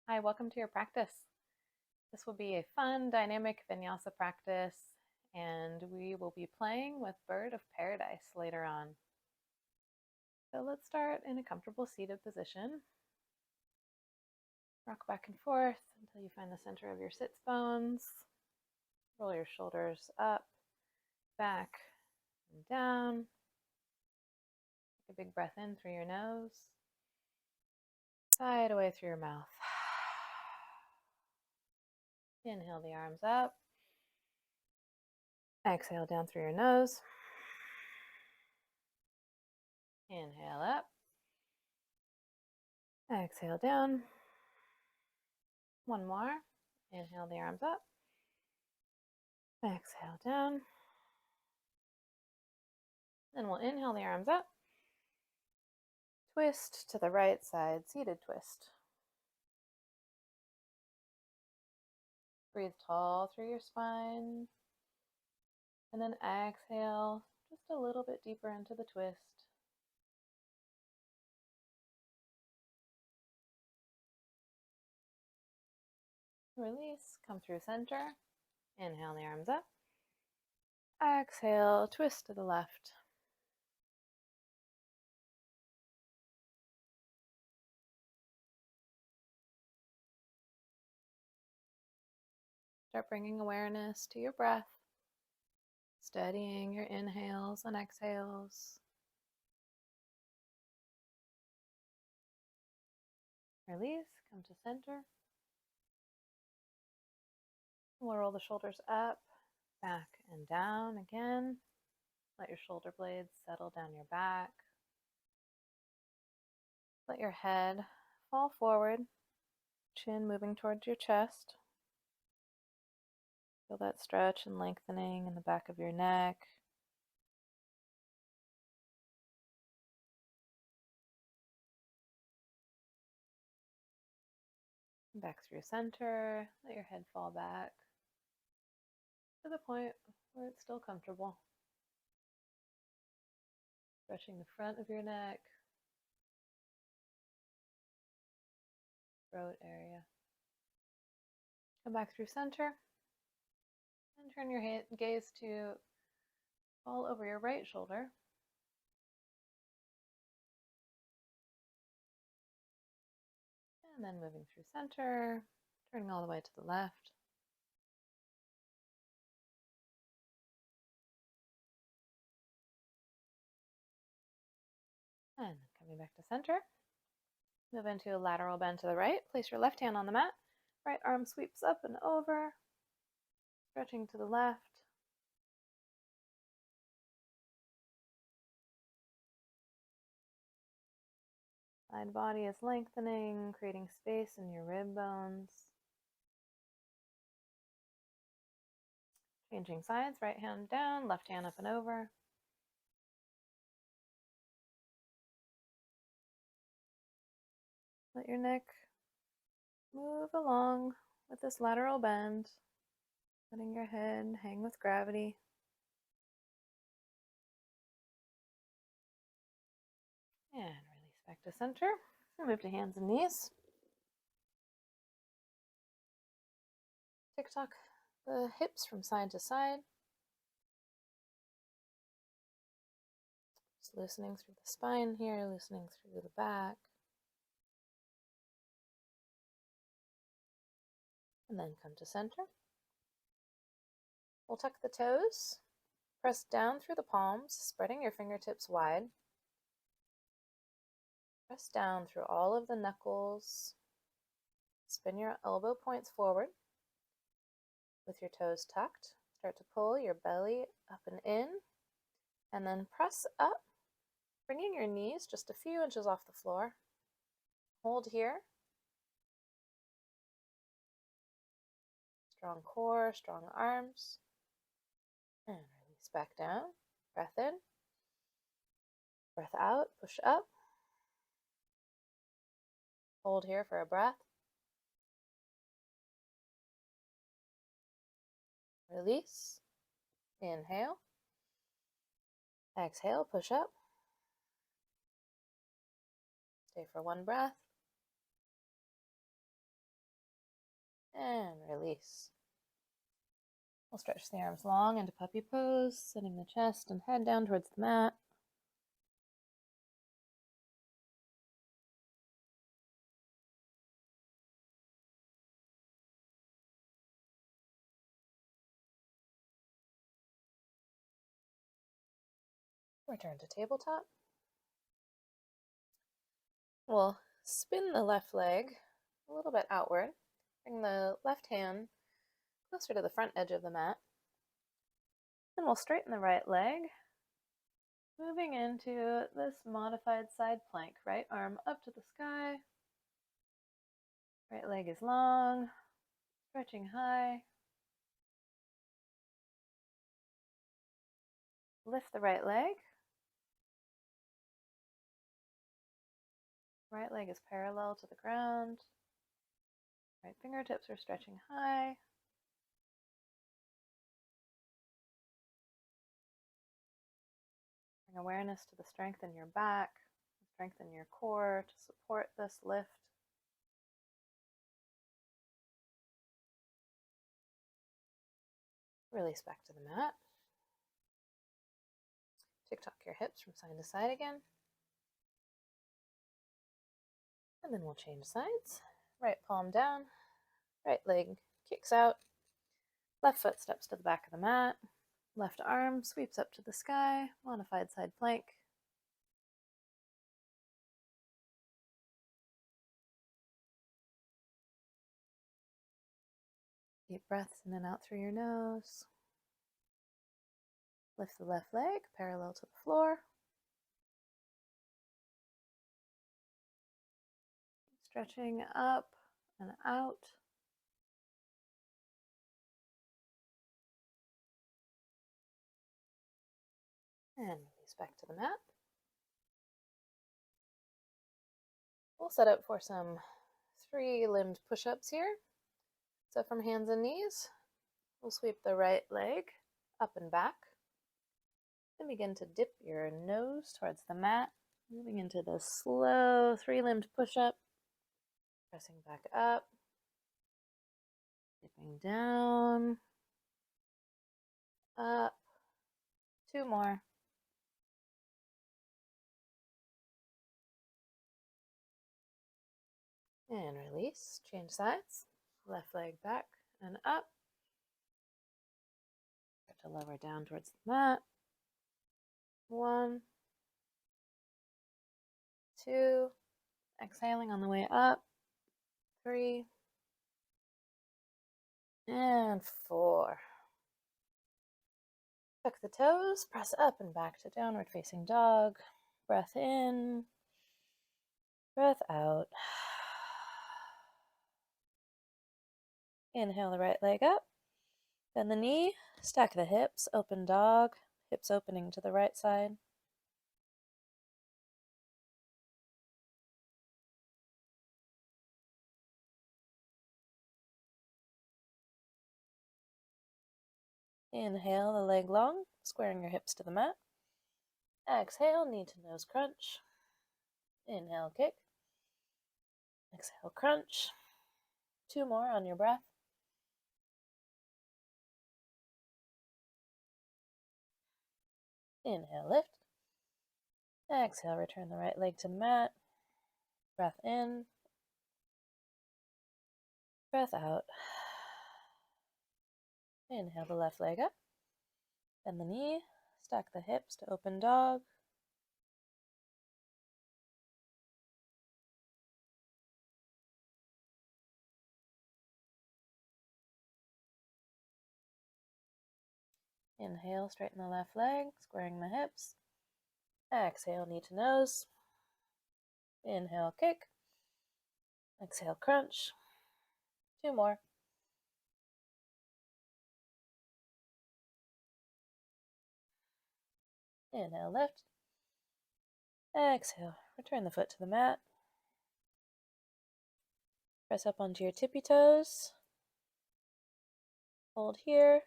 Hi, welcome to your practice. This will be a fun, dynamic vinyasa practice, and we will be playing with Bird of Paradise later on. So let's start in a comfortable seated position. Rock back and forth until you find the center of your sits bones. Roll your shoulders up, back, and down. Take a big breath in through your nose. Sigh it away through your mouth. Inhale the arms up. Exhale down through your nose. Inhale up. Exhale down. One more. Inhale the arms up. Exhale down. Then we'll inhale the arms up. Twist to the right side, seated twist. Breathe tall through your spine. And then exhale just a little bit deeper into the twist. Release, come through center. Inhale the arms up. Exhale, twist to the left. Start bringing awareness to your breath, steadying your inhales and exhales. Release, come to center. We'll roll the shoulders up, back, and down again. Let your shoulder blades settle down your back. Let your head fall forward, chin moving towards your chest. Feel that stretch and lengthening in the back of your neck. Back through center. Let your head fall back to the point where it's still comfortable. Stretching the front of your neck, throat area. Come back through center and turn your gaze to fall over your right shoulder. And then moving through center, turning all the way to the left. And coming back to center. Move into a lateral bend to the right. Place your left hand on the mat. Right arm sweeps up and over, stretching to the left. Side body is lengthening, creating space in your rib bones. Changing sides, right hand down, left hand up and over. Let your neck move along with this lateral bend, letting your head hang with gravity. And release back to center. And move to hands and knees. Tick-tock the hips from side to side. Just loosening through the spine here, loosening through the back. And then come to center. We'll tuck the toes. Press down through the palms, spreading your fingertips wide. Press down through all of the knuckles. Spin your elbow points forward. With your toes tucked, start to pull your belly up and in, and then press up, bringing your knees just a few inches off the floor. Hold here. Strong core, strong arms. And release back down. Breath in. Breath out, push up. Hold here for a breath. Release. Inhale. Exhale, push up. Stay for one breath. and release. We'll stretch the arms long into puppy pose, sitting the chest and head down towards the mat. Return to tabletop. We'll spin the left leg a little bit outward. Bring the left hand closer to the front edge of the mat. Then we'll straighten the right leg, moving into this modified side plank. Right arm up to the sky. Right leg is long, stretching high. Lift the right leg. Right leg is parallel to the ground. Right fingertips are stretching high. Bring awareness to the strength in your back, the strength in your core to support this lift. Release back to the mat. Tick-tock your hips from side to side again. And then we'll change sides. Right palm down, right leg kicks out, left foot steps to the back of the mat, left arm sweeps up to the sky, modified side plank. Deep breaths in and out through your nose. Lift the left leg parallel to the floor. Stretching up and out. And release back to the mat. We'll set up for some 3-limbed push-ups here. So from hands and knees, we'll sweep the right leg up and back. Then begin to dip your nose towards the mat, moving into the slow 3-limbed push-up. Pressing back up, dipping down, up, 2 more. And release, change sides, left leg back and up. Start to lower down towards the mat. 1, 2, exhaling on the way up. 3, and 4. Tuck the toes, press up and back to downward facing dog. Breath in, breath out. Inhale the right leg up, bend the knee, stack the hips, open dog, hips opening to the right side. Inhale the leg long, squaring your hips to the mat. Exhale, knee to nose crunch. Inhale, kick. Exhale, crunch. 2 more on your breath. Inhale, lift. Exhale, return the right leg to the mat. Breath in. Breath out. Inhale the left leg up. Bend the knee. Stack the hips to open dog. Inhale, straighten the left leg, squaring the hips. Exhale, knee to nose. Inhale, kick. Exhale, crunch. 2 more. Inhale, lift. Exhale, return the foot to the mat. Press up onto your tippy toes. Hold here.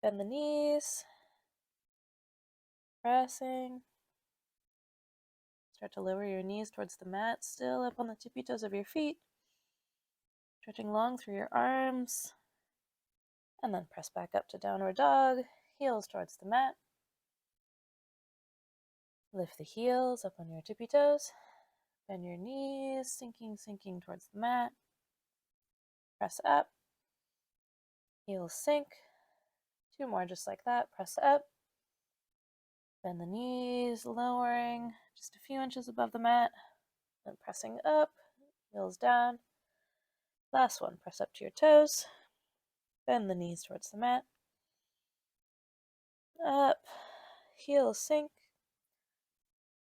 Bend the knees. Pressing. Start to lower your knees towards the mat, still up on the tippy toes of your feet. Stretching long through your arms. And then press back up to downward dog, heels towards the mat. Lift the heels up on your tippy toes. Bend your knees, sinking towards the mat. Press up. Heels sink. 2 more just like that. Press up. Bend the knees, lowering just a few inches above the mat. Then pressing up, heels down. Last one, press up to your toes. Bend the knees towards the mat. Up, heels sink.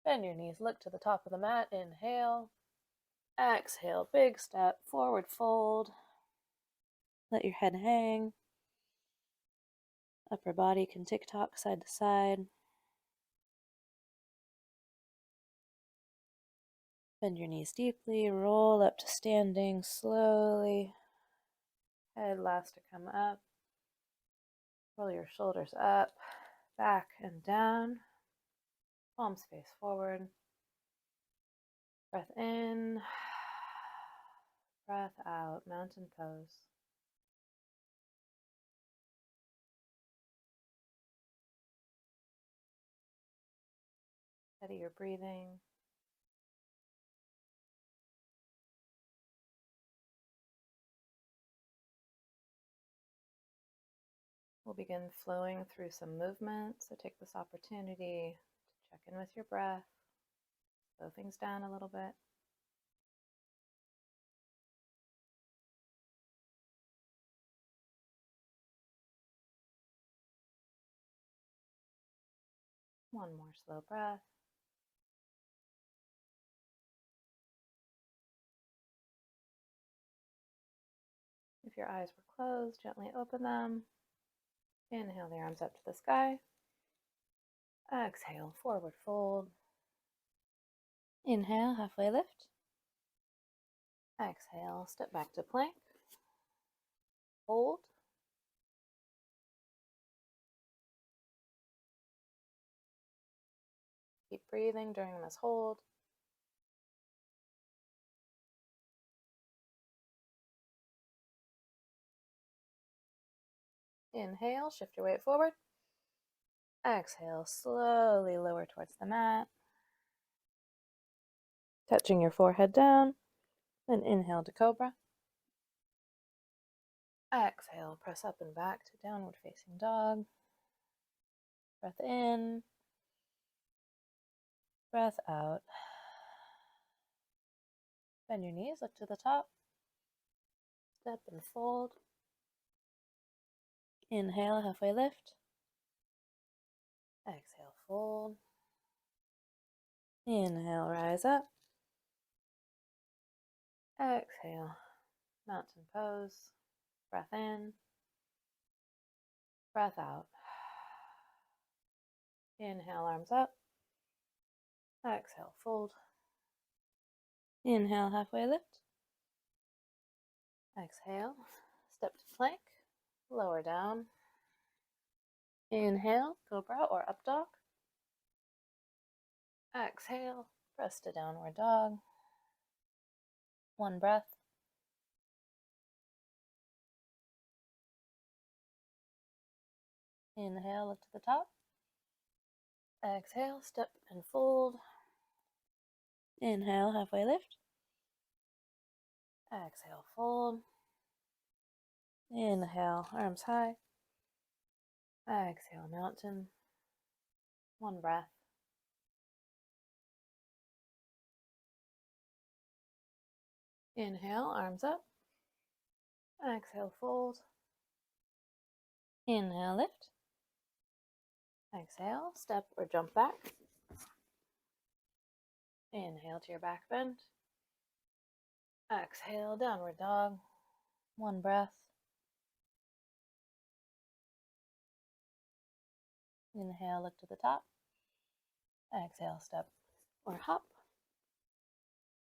Bend your knees, look to the top of the mat. Inhale. Exhale, big step, forward fold. Let your head hang. Upper body can tick-tock side to side. Bend your knees deeply, roll up to standing slowly. Head last to come up. Roll your shoulders up, back and down. Palms face forward. Breath in. Breath out, mountain pose. Steady your breathing. We'll begin flowing through some movement, so take this opportunity to check in with your breath, slow things down a little bit. One more slow breath. If your eyes were closed, gently open them. Inhale the arms up to the sky. Exhale, forward fold. Inhale, halfway lift. Exhale, step back to plank. Hold. Keep breathing during this hold. Inhale, shift your weight forward. Exhale, slowly lower towards the mat. Touching your forehead down. Then inhale to cobra. Exhale, press up and back to downward facing dog. Breath in. Breath out. Bend your knees, look to the top. Step and fold. Inhale, halfway lift. Exhale, fold. Inhale, rise up. Exhale, mountain pose. Breath in. Breath out. Inhale, arms up. Exhale, fold. Inhale, halfway lift. Exhale, step to plank. Lower down. Inhale, cobra or up dog. Exhale, press to downward dog. One breath. Inhale, look to the top. Exhale, step and fold. Inhale, halfway lift. Exhale, fold. Inhale, arms high. Exhale, mountain. One breath. Inhale, arms up. Exhale, fold. Inhale, lift. Exhale, step or jump back. Inhale to your back bend. Exhale, downward dog. One breath. Inhale, look to the top. Exhale, step or hop.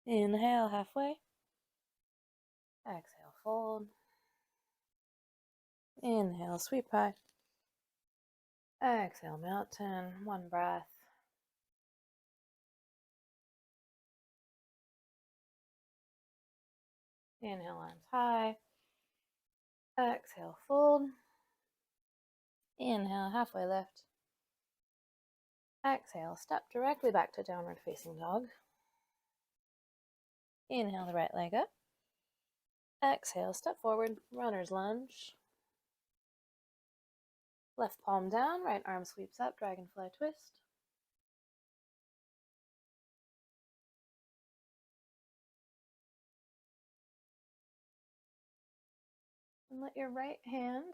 Inhale, halfway. Exhale, fold. Inhale, sweep high. Exhale, mountain. One breath. Inhale, arms high. Exhale, fold. Inhale, halfway lift. Exhale, step directly back to downward facing dog. Inhale the right leg up. Exhale, step forward, runner's lunge. Left palm down, right arm sweeps up, dragonfly twist. And let your right hand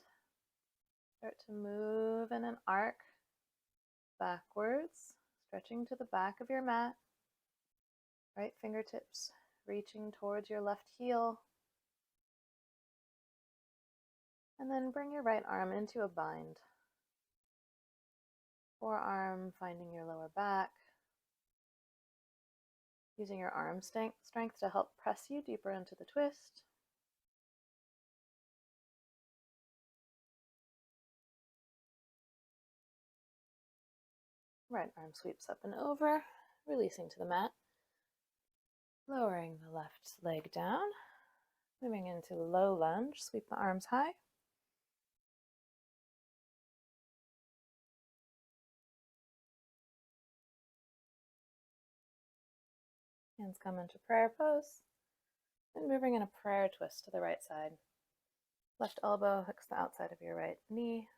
start to move in an arc backwards, stretching to the back of your mat. Right fingertips reaching towards your left heel. And then bring your right arm into a bind. Forearm finding your lower back. Using your arm strength to help press you deeper into the twist. Right arm sweeps up and over, releasing to the mat. Lowering the left leg down. Moving into low lunge, sweep the arms high. Hands come into prayer pose. And moving in a prayer twist to the right side. Left elbow hooks the outside of your right knee.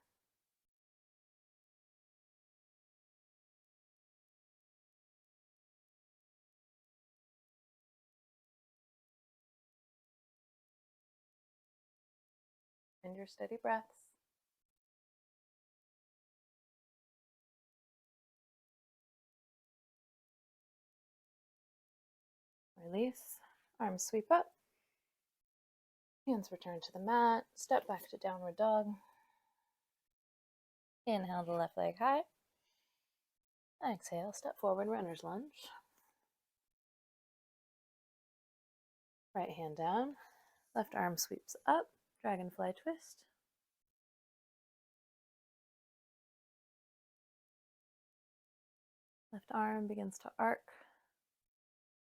And your steady breaths. Release. Arms sweep up. Hands return to the mat. Step back to downward dog. Inhale the left leg high. Exhale, step forward, runner's lunge. Right hand down. Left arm sweeps up. Dragonfly twist. Left arm begins to arc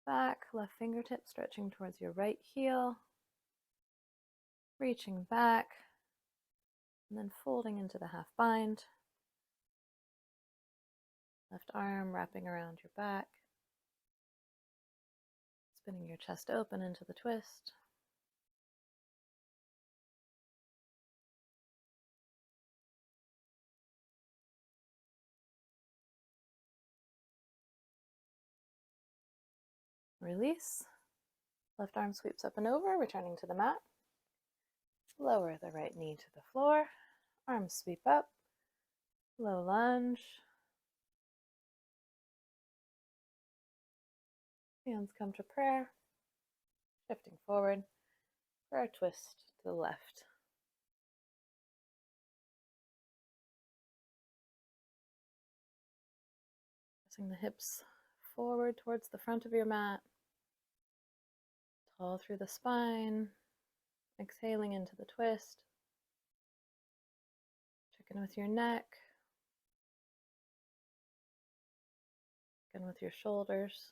back. Left fingertip stretching towards your right heel. Reaching back. And then folding into the half bind. Left arm wrapping around your back. Spinning your chest open into the twist. Release. Left arm sweeps up and over, returning to the mat. Lower the right knee to the floor. Arms sweep up. Low lunge. Hands come to prayer. Shifting forward. Prayer twist to the left. Pressing the hips forward towards the front of your mat. Tall through the spine. Exhaling into the twist. Check in with your neck. Check in with your shoulders.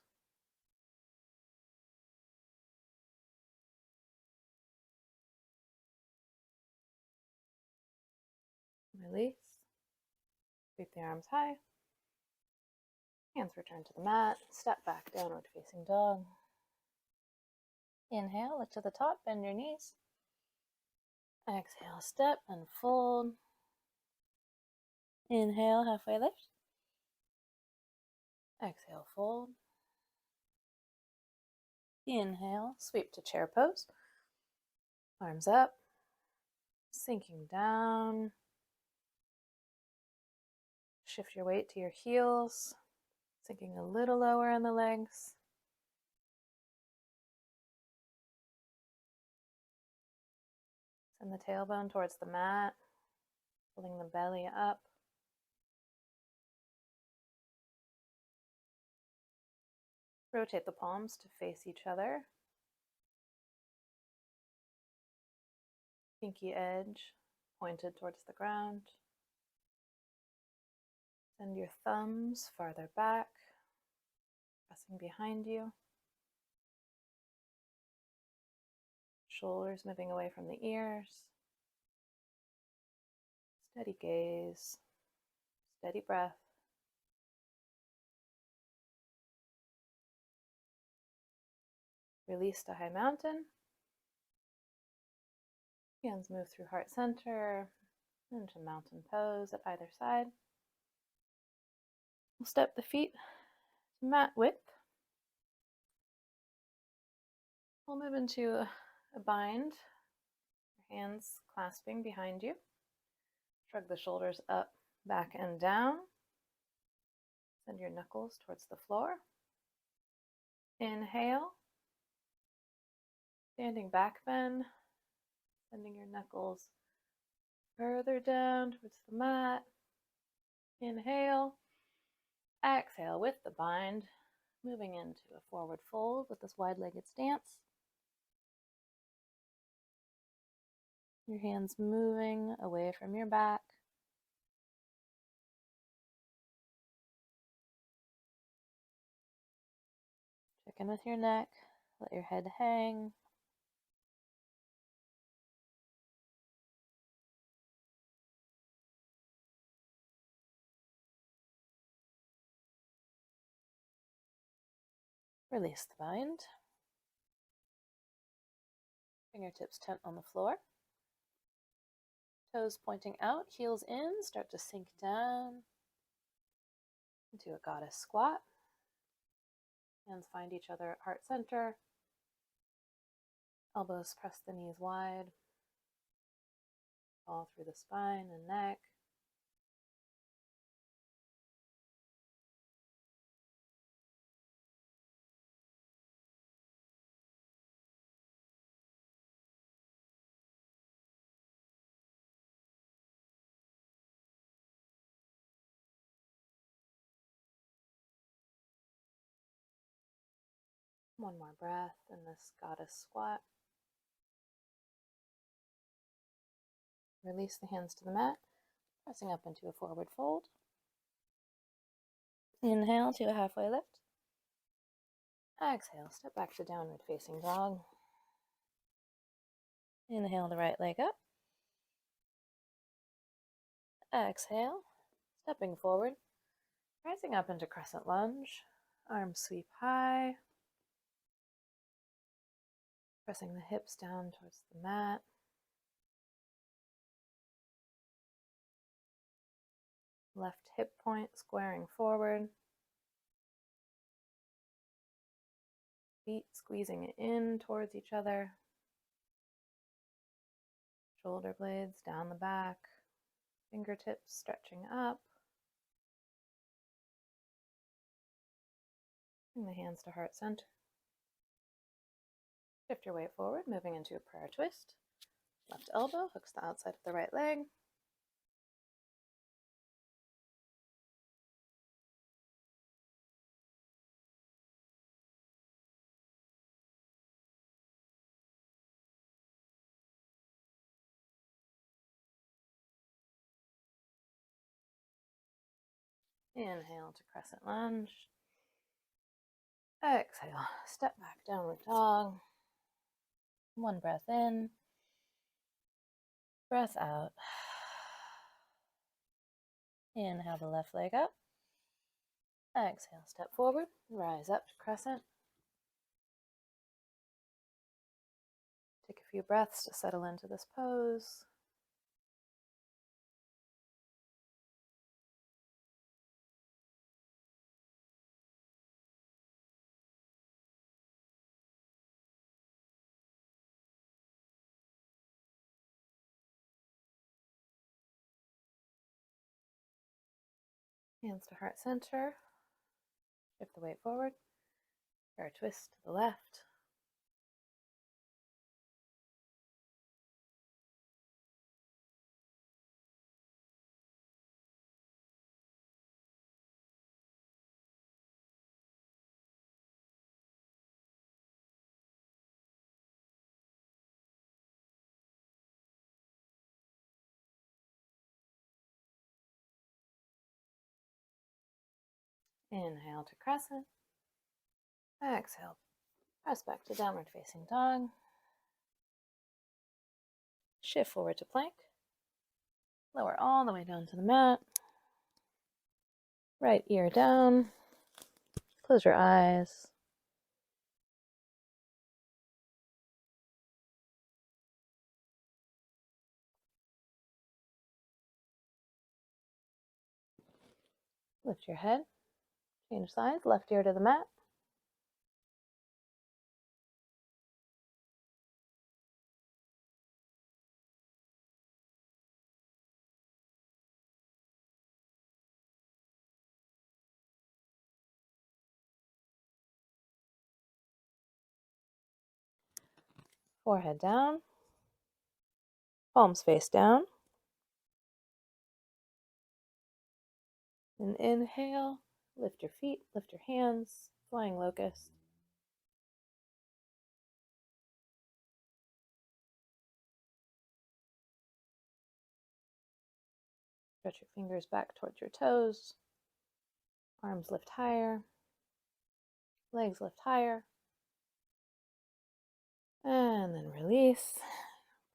Release. Sweep the arms high. Hands return to the mat. Step back, downward facing dog. Inhale, lift to the top, bend your knees. Exhale, step and fold. Inhale, halfway lift. Exhale, fold. Inhale, sweep to chair pose. Arms up. Sinking down. Shift your weight to your heels. Sinking a little lower in the legs. Send the tailbone towards the mat. Pulling the belly up. Rotate the palms to face each other. Pinky edge pointed towards the ground. Send your thumbs farther back, pressing behind you. shoulders moving away from the ears. Steady gaze, steady breath. Release to high mountain. Hands move through heart center into mountain pose at either side. We'll step the feet to mat width. We'll move into a bind. Your hands clasping behind you. Shrug the shoulders up, back, and down. Send your knuckles towards the floor. Inhale. Standing back bend. Sending your knuckles further down towards the mat. Inhale. Exhale with the bind. Moving into a forward fold with this wide-legged stance. Your hands moving away from your back. Check in with your neck. Let your head hang. Release the bind. Fingertips tent on the floor. Toes pointing out, heels in, start to sink down into a goddess squat. Hands find each other at heart center. Elbows press the knees wide. All through the spine and neck. One more breath in this goddess squat. Release the hands to the mat, pressing up into a forward fold. Inhale to a halfway lift. Exhale, step back to downward facing dog. Inhale the right leg up. Exhale, stepping forward, rising up into crescent lunge. Arms sweep high. Pressing the hips down towards the mat. Left hip point squaring forward. Feet squeezing in towards each other. Shoulder blades down the back. Fingertips stretching up. Bring the hands to heart center. Shift your weight forward, moving into a prayer twist. Left elbow hooks the outside of the right leg. Inhale to crescent lunge. Exhale, step back, downward dog. One breath in. Breath out. Inhale the left leg up. Exhale, step forward, rise up to crescent. Take a few breaths to settle into this pose. Hands to heart center. Shift the weight forward. Prayer twist to the left. Inhale to crescent. Exhale, press back to downward facing dog. Shift forward to plank. Lower all the way down to the mat. Right ear down. Close your eyes. Lift your head. Change sides. Left ear to the mat. Forehead down. Palms face down. And inhale. Lift your feet. Lift your hands. Flying locust. Stretch your fingers back towards your toes. Arms lift higher. Legs lift higher. And then release.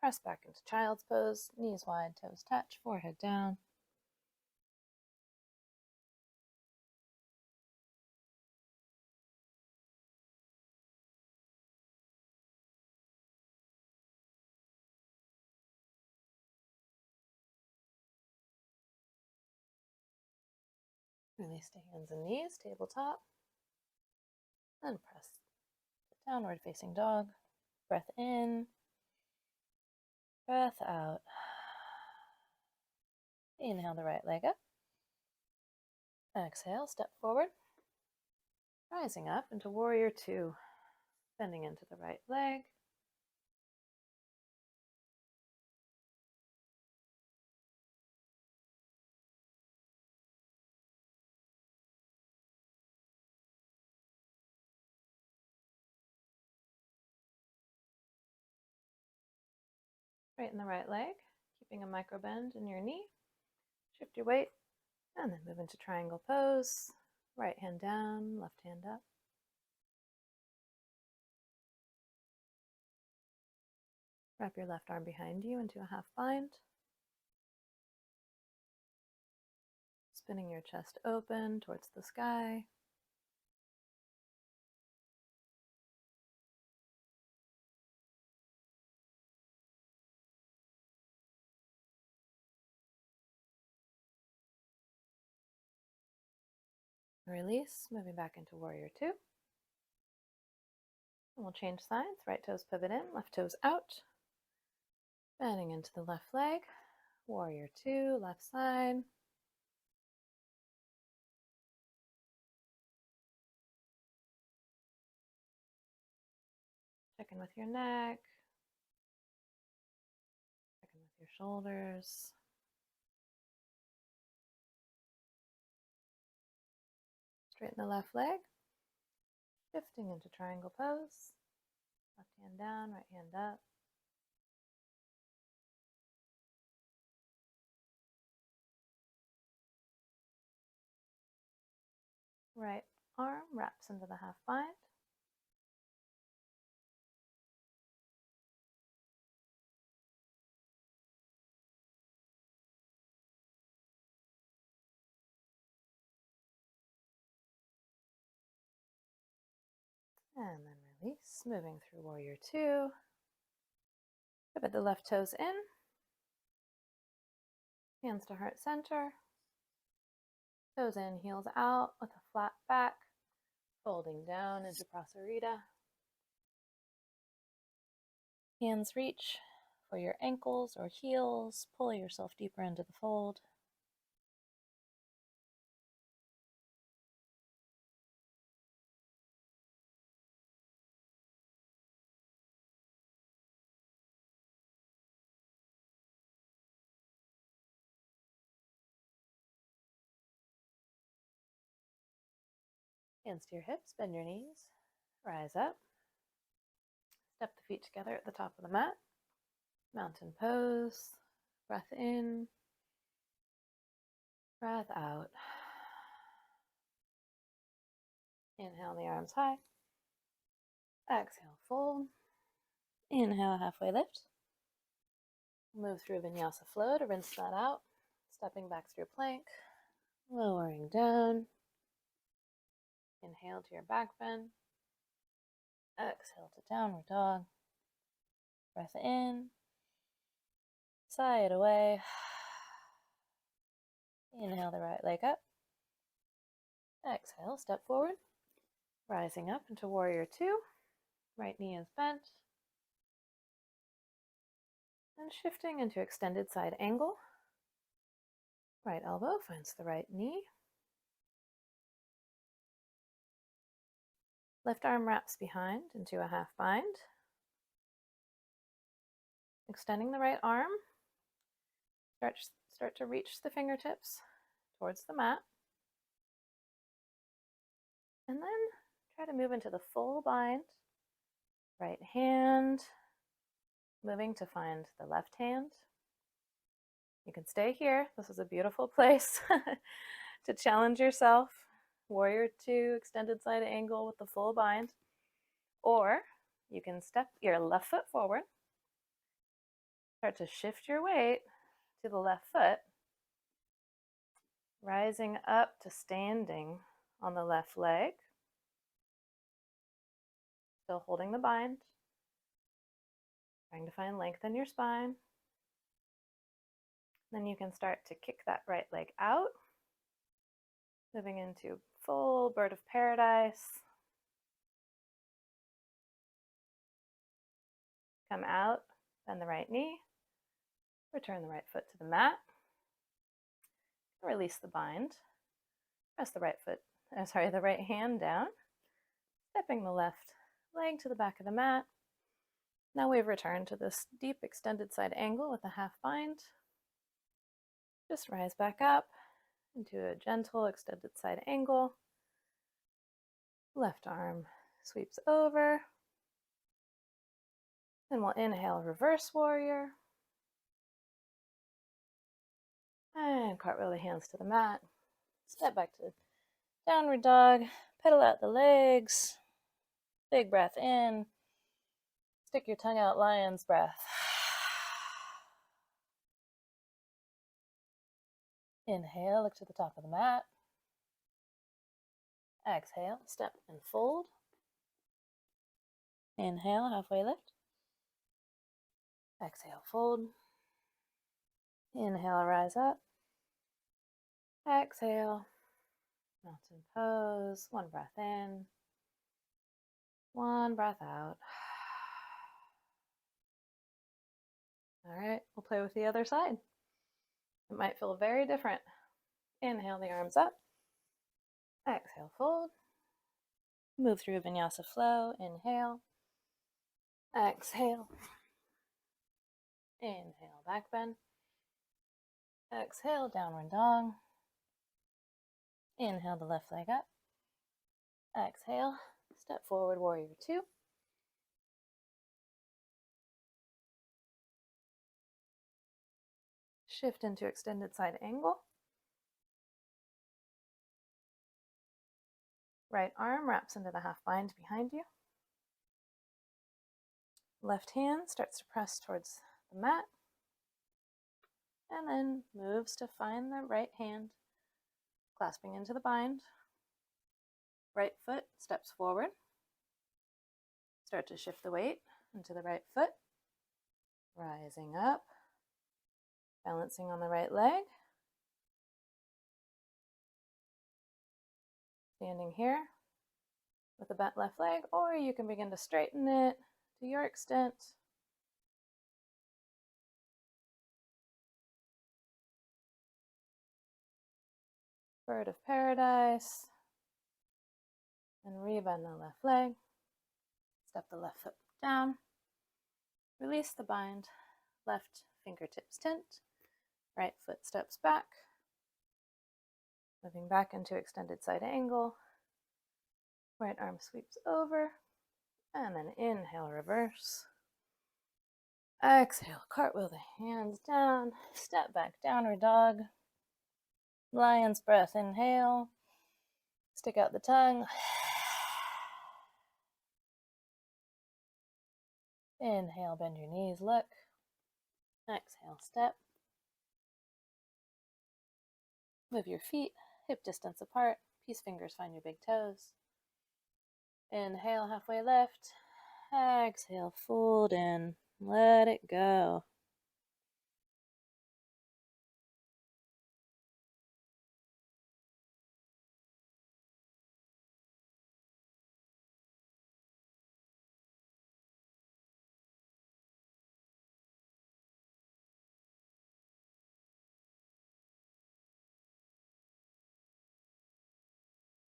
Press back into child's pose. Knees wide, toes touch, forehead down. Release to hands and knees, tabletop. And press the downward facing dog. Breath in. Breath out. Inhale the right leg up. Exhale, step forward. Rising up into warrior two. Bending into the right leg. Straighten the right leg, keeping a micro bend in your knee. Shift your weight, and then move into triangle pose. Right hand down, left hand up. Wrap your left arm behind you into a half bind. Spinning your chest open towards the sky. Release, moving back into warrior two. And we'll change sides. Right toes pivot in, left toes out. Bending into the left leg. Warrior two, left side. Check in with your neck. Check in with your shoulders. Straighten the left leg. Shifting into triangle pose. Left hand down, right hand up. Right arm wraps into the half bind. And then release, moving through warrior two. Pivot the left toes in. Hands to heart center. Toes in, heels out with a flat back. Folding down into Prasarita. Hands reach for your ankles or heels. Pull yourself deeper into the fold. Hands to your hips, bend your knees. Rise up. Step the feet together at the top of the mat. Mountain pose. Breath in. Breath out. Inhale the arms high. Exhale, fold. Inhale, halfway lift. Move through Vinyasa flow to rinse that out. Stepping back through plank, lowering down. Inhale to your back bend. Exhale to downward dog. Breath in. Sigh it away. Inhale the right leg up. Exhale, step forward. Rising up into warrior two. Right knee is bent. And shifting into extended side angle. Right elbow finds the right knee. Left arm wraps behind into a half bind. Extending the right arm. Start to reach the fingertips towards the mat. And then try to move into the full bind. Right hand, moving to find the left hand. You can stay here. This is a beautiful place to challenge yourself. Warrior two, extended side angle with the full bind. Or you can step your left foot forward. Start to shift your weight to the left foot. Rising up to standing on the left leg. Still holding the bind. Trying to find length in your spine. Then you can start to kick that right leg out. Moving into full bird of paradise. Come out, bend the right knee. Return the right foot to the mat. Release the bind. Press the right hand down. Stepping the left leg to the back of the mat. Now we've returned to this deep extended side angle with a half bind. Just rise back up into a gentle extended side angle. Left arm sweeps over. Then we'll inhale, reverse warrior. And cartwheel the hands to the mat. Step back to downward dog. Pedal out the legs. Big breath in. Stick your tongue out, lion's breath. Inhale, look to the top of the mat. Exhale, step and fold. Inhale, halfway lift. Exhale, fold. Inhale, rise up. Exhale, mountain pose. One breath in. One breath out. All right, we'll play with the other side. It might feel very different. Inhale the arms up. Exhale, fold. Move through Vinyasa flow. Inhale. Exhale. Inhale, back bend. Exhale, downward dog. Inhale the left leg up. Exhale, step forward, warrior two. Shift into extended side angle. Right arm wraps into the half bind behind you. Left hand starts to press towards the mat. And then moves to find the right hand, clasping into the bind. Right foot steps forward. Start to shift the weight into the right foot. Rising up. Balancing on the right leg. Standing here with the bent left leg, or you can begin to straighten it to your extent. Bird of paradise. And rebend the left leg. Step the left foot down. Release the bind. Left fingertips tint. Right foot steps back. Moving back into extended side angle. Right arm sweeps over. And then inhale, reverse. Exhale, cartwheel the hands down. Step back, downward dog. Lion's breath, inhale. Stick out the tongue. Inhale, bend your knees, look. Exhale, step. Move your feet hip distance apart. Peace fingers find your big toes. Inhale, halfway lift. Exhale, fold in. Let it go.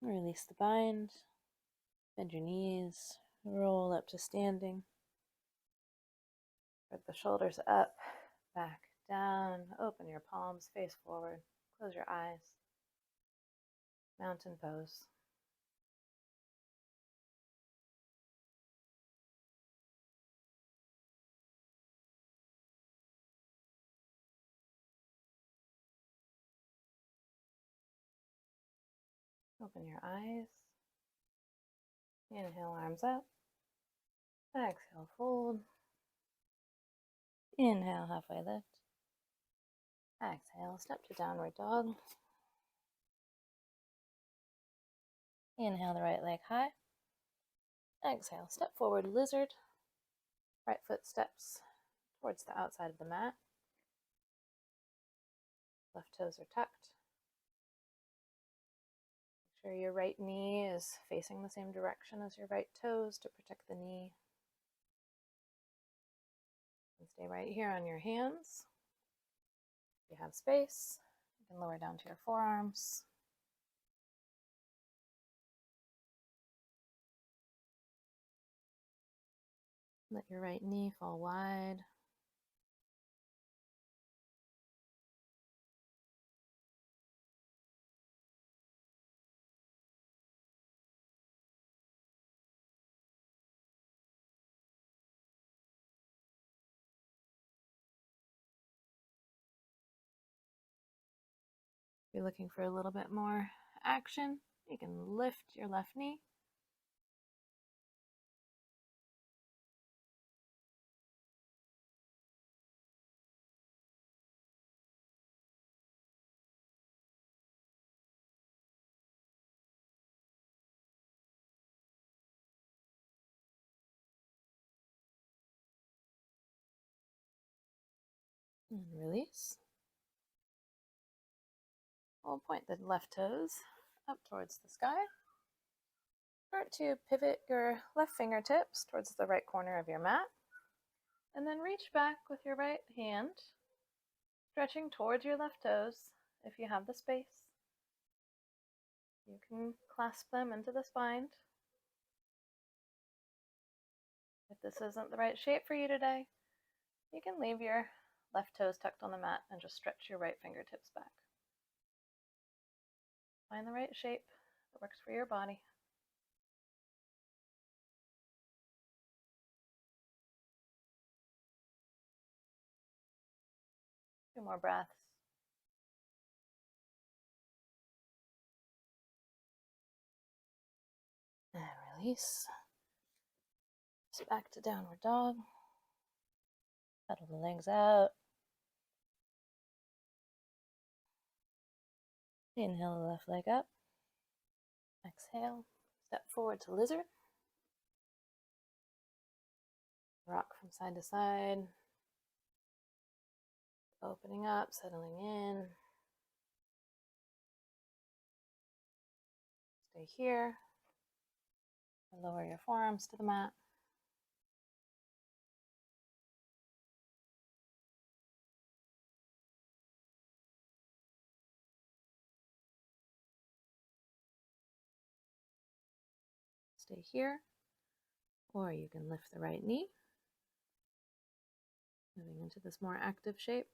Release the bind. Bend your knees. Roll up to standing. Spread the shoulders up, back, down. Open your palms, face forward. Close your eyes. Mountain pose. Open your eyes. Inhale, arms up. Exhale, fold. Inhale, halfway lift. Exhale, step to downward dog. Inhale the right leg high. Exhale, step forward, lizard. Right foot steps towards the outside of the mat. Left toes are tucked. Make sure your right knee is facing the same direction as your right toes to protect the knee. And stay right here on your hands. If you have space, you can lower down to your forearms. Let your right knee fall wide. If you're looking for a little bit more action, you can lift your left knee. And release. We'll point the left toes up towards the sky. Start to pivot your left fingertips towards the right corner of your mat. And then reach back with your right hand, stretching towards your left toes if you have the space. You can clasp them into the spine. If this isn't the right shape for you today, you can leave your left toes tucked on the mat and just stretch your right fingertips back. Find the right shape that works for your body. Two more breaths. And release. Just back to downward dog. Pedal the legs out. Inhale the left leg up. Exhale. Step forward to lizard. Rock from side to side. Opening up, settling in. Stay here. Lower your forearms to the mat. Stay here. Or you can lift the right knee. Moving into this more active shape.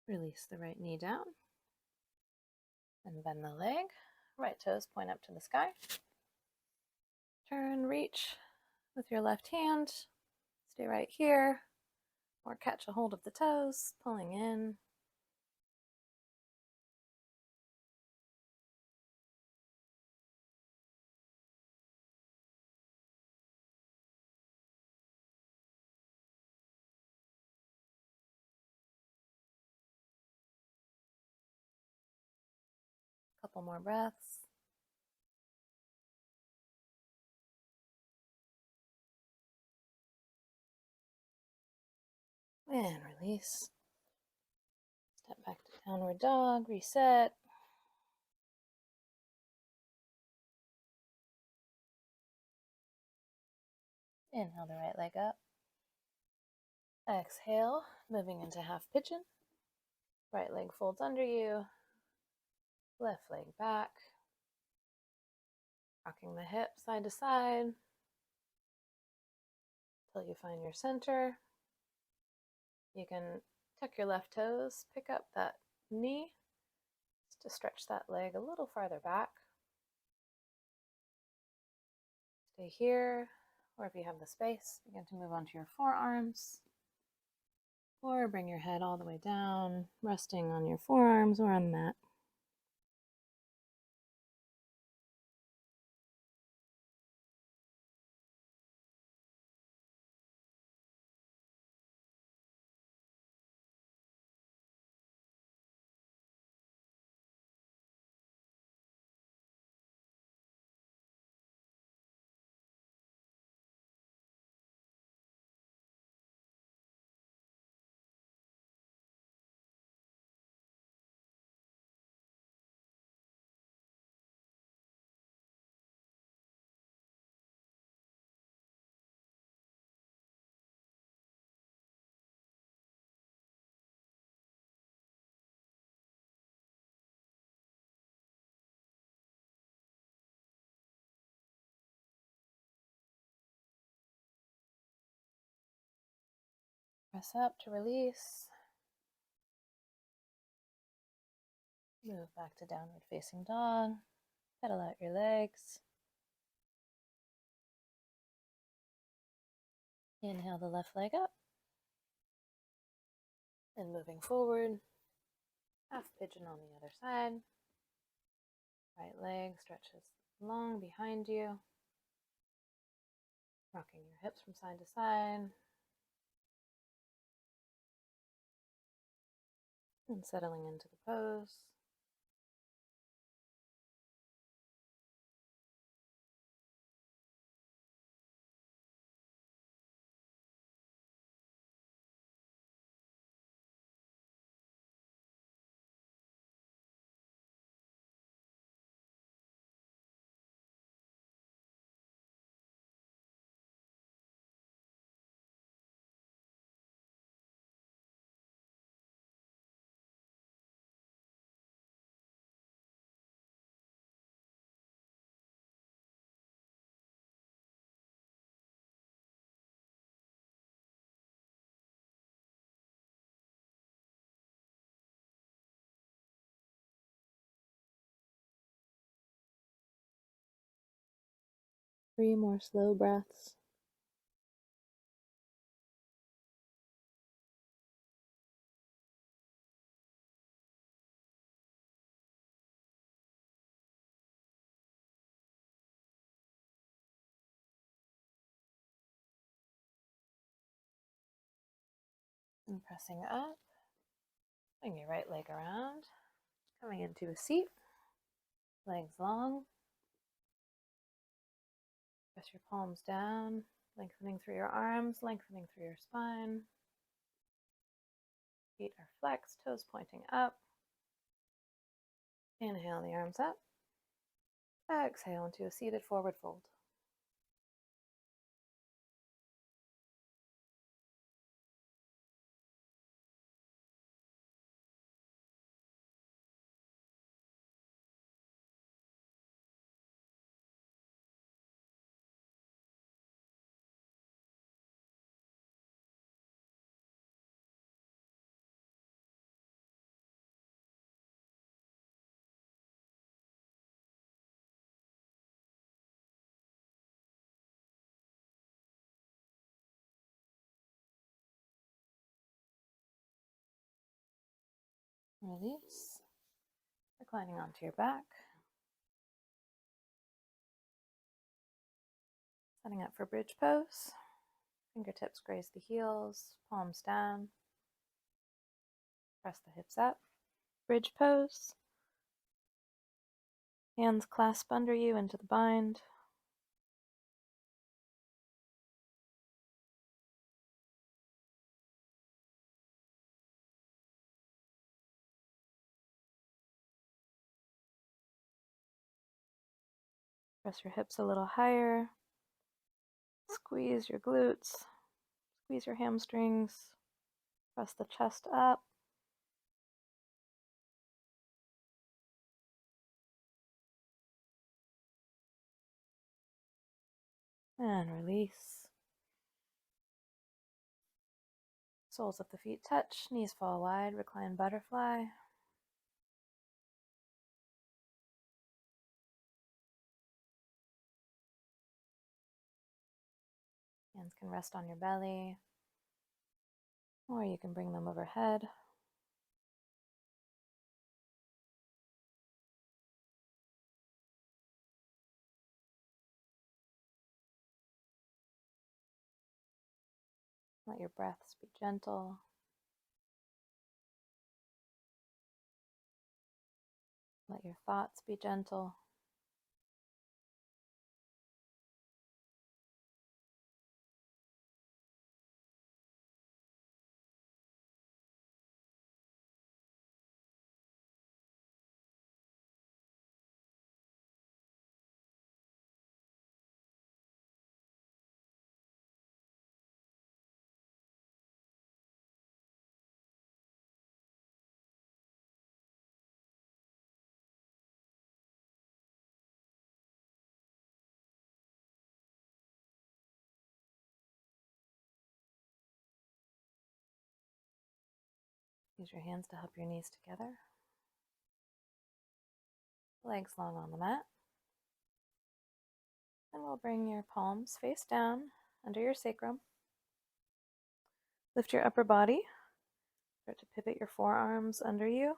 Release the right knee down. And bend the leg. Right toes point up to the sky. Turn, reach with your left hand. Stay right here, or catch a hold of the toes, pulling in. Couple more breaths. And release. Step back to downward dog, reset. Inhale the right leg up. Exhale, moving into half pigeon. Right leg folds under you. Left leg back. Rocking the hips side to side until you find your center. You can tuck your left toes, pick up that knee just to stretch that leg a little farther back. Stay here, or if you have the space, begin to move onto your forearms, or bring your head all the way down, resting on your forearms or on the mat. Press up to release. Move back to downward facing dog. Pedal out your legs. Inhale the left leg up. And moving forward, half pigeon on the other side. Right leg stretches long behind you. Rocking your hips from side to side. And settling into the pose. Three more slow breaths. And pressing up. Bring your right leg around. Coming into a seat. Legs long. Press your palms down. Lengthening through your arms, lengthening through your spine. Feet are flexed, toes pointing up. Inhale the arms up. Exhale into a seated forward fold. Release. Reclining onto your back. Setting up for bridge pose. Fingertips graze the heels, palms down. Press the hips up. Bridge pose. Hands clasp under you into the bind. Press your hips a little higher. Squeeze your glutes. Squeeze your hamstrings. Press the chest up. And release. Soles of the feet touch, knees fall wide, recline butterfly. Hands can rest on your belly, or you can bring them overhead. Let your breaths be gentle. Let your thoughts be gentle. Use your hands to help your knees together. Legs long on the mat. And we'll bring your palms face down under your sacrum. Lift your upper body. Start to pivot your forearms under you.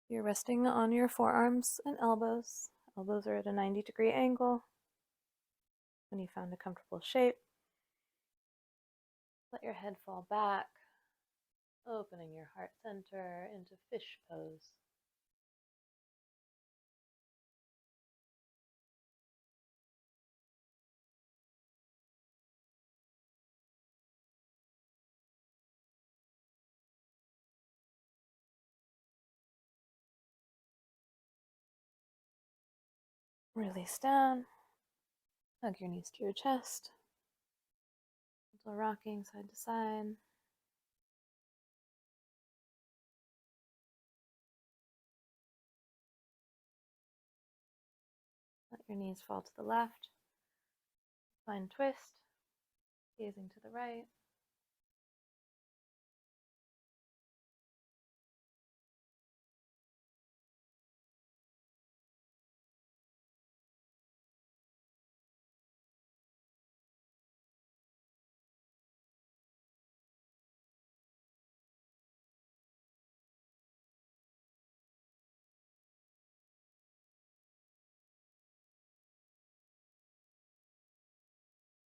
You're resting on your forearms and elbows. Elbows are at a 90-degree angle. When you found a comfortable shape, let your head fall back, opening your heart center into fish pose. Release down. Hug your knees to your chest. Gentle rocking side to side. Let your knees fall to the left. Find twist. Gazing to the right.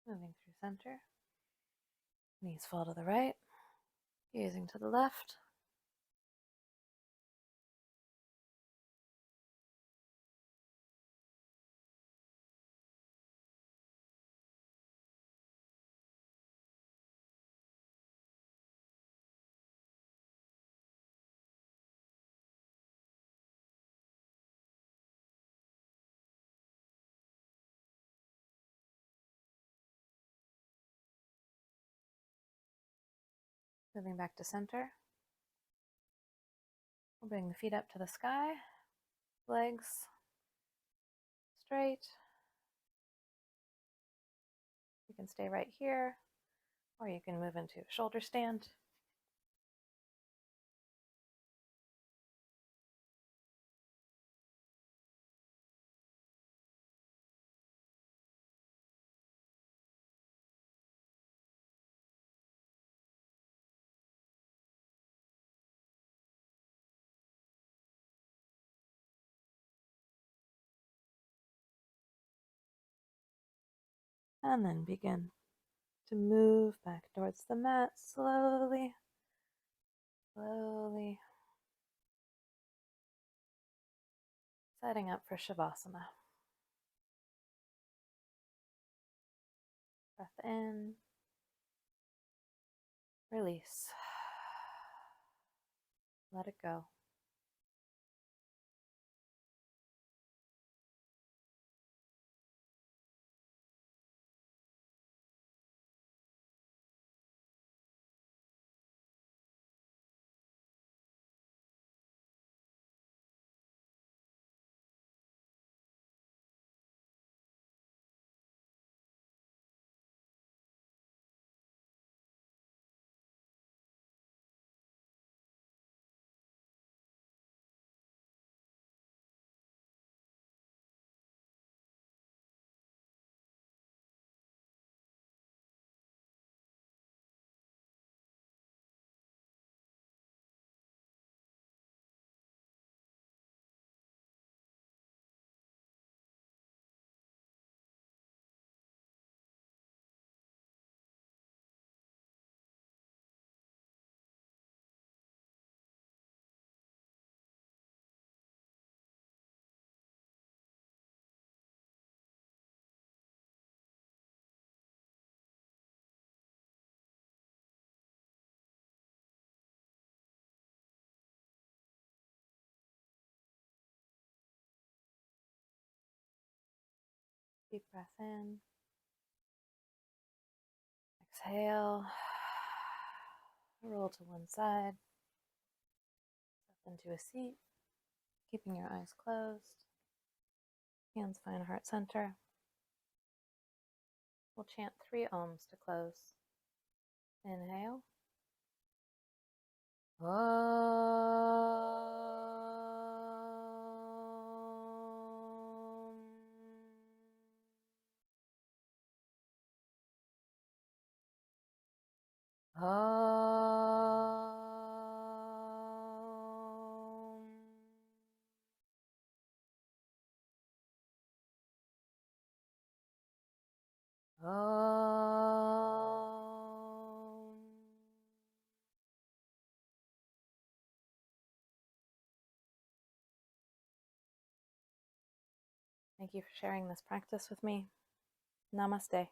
Moving through center. Knees fall to the right. Gazing to the left. Moving back to center. We'll bring the feet up to the sky. Legs straight. You can stay right here, or you can move into a shoulder stand. And then begin to move back towards the mat slowly, slowly, setting up for Shavasana. Breath in, release, let it go. Deep breath in. Exhale. Roll to one side. Step into a seat. Keeping your eyes closed. Hands find heart center. We'll chant 3 ohms to close. Inhale. Om. Om. Om. Thank you for sharing this practice with me. Namaste.